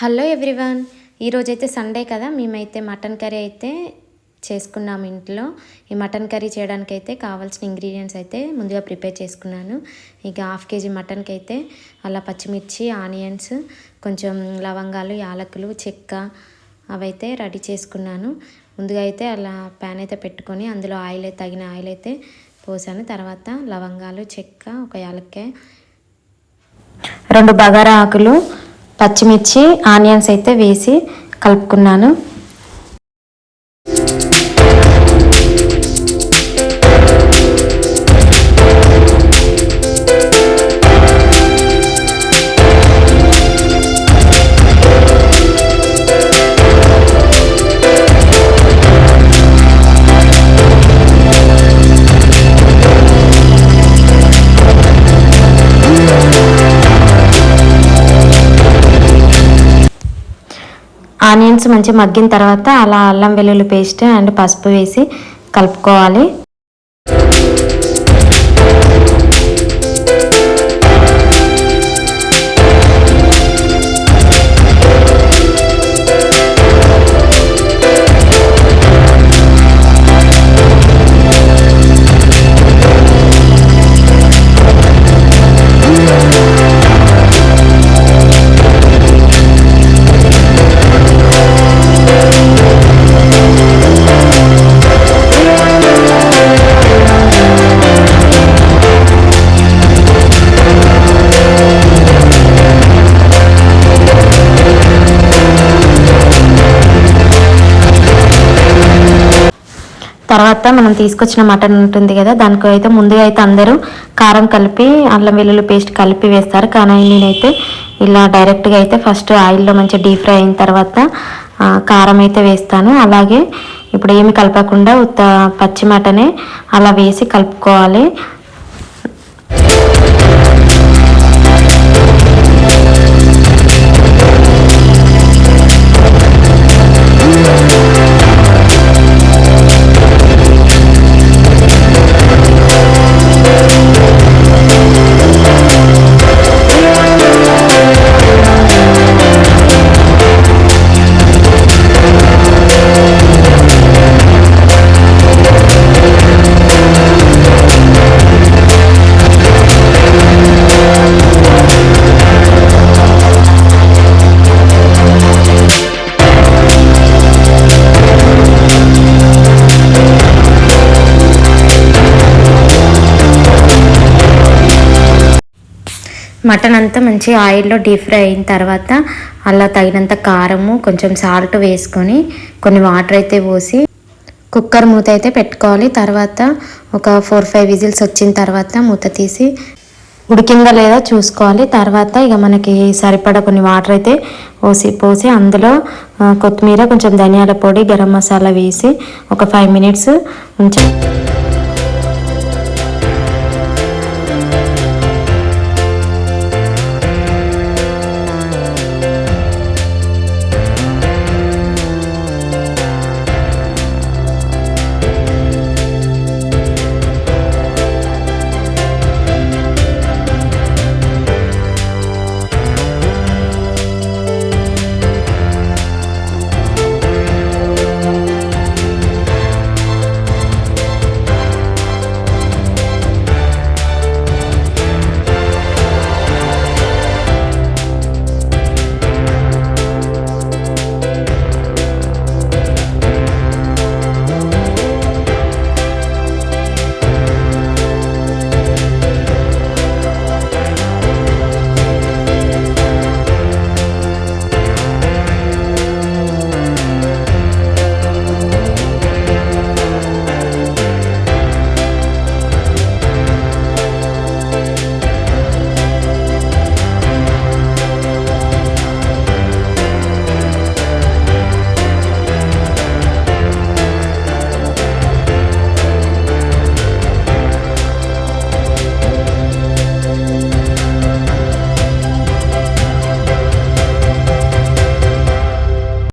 Hello everyone, ఈరోజైతే Sunday కదా, మేమైతే మటన్ కర్రీ అయితే చేసుకున్నాము ఇంట్లో. ఈ మటన్ కర్రీ చేయడానికి అయితే కావాల్సిన ఇంగ్రీడియంట్స్ అయితే ముందుగా ప్రిపేర్ చేసుకున్నాను. ఇక 1/2 kg మటన్కి అయితే అలా పచ్చిమిర్చి, ఆనియన్స్, కొంచెం లవంగాలు, యాలకులు, చెక్క అవైతే రెడీ చేసుకున్నాను. ముందుగా అయితే అలా ప్యాన్ అయితే పెట్టుకొని అందులో తగిన ఆయిల్ అయితే పోసాను. తర్వాత లవంగాలు, చెక్క, ఒక యాలక్కాయ, 2 బగారా ఆకులు, పచ్చిమిర్చి, ఆనియన్స్ అయితే వేసి కలుపుకున్నాను. ఆనియన్స్ మంచిగా మగ్గిన తర్వాత అలా అల్లం వెల్లుల్లి పేస్ట్ అండ్ పసుపు వేసి కలుపుకోవాలి. తర్వాత మనం తీసుకొచ్చిన మటన్ ఉంటుంది కదా, దానికి అయితే ముందుగా అయితే అందరూ కారం కలిపి అల్లం వెల్లుల్లి పేస్ట్ కలిపి వేస్తారు. కానీ నేనైతే ఇలా డైరెక్ట్గా అయితే ఫస్ట్ ఆయిల్లో మంచిగా డీప్ ఫ్రై అయిన తర్వాత కారం అయితే వేస్తాను. అలాగే ఇప్పుడు ఏమి కలపకుండా పచ్చి మటనే అలా వేసి కలుపుకోవాలి. మటన్ అంతా మంచి ఆయిల్లో డీప్ ఫ్రై అయిన తర్వాత అలా తగినంత కారము, కొంచెం సాల్ట్ వేసుకొని కొన్ని వాటర్ అయితే పోసి కుక్కర్ మూత అయితే పెట్టుకోవాలి. తర్వాత ఒక 4-5 విజిల్స్ వచ్చిన తర్వాత మూత తీసి ఉడికిందా లేదా చూసుకోవాలి. తర్వాత ఇక మనకి సరిపడా కొన్ని వాటర్ అయితే పోసి అందులో కొత్తిమీర, కొంచెం ధనియాల పొడి, గరం మసాలా వేసి ఒక 5 minutes ఉంచి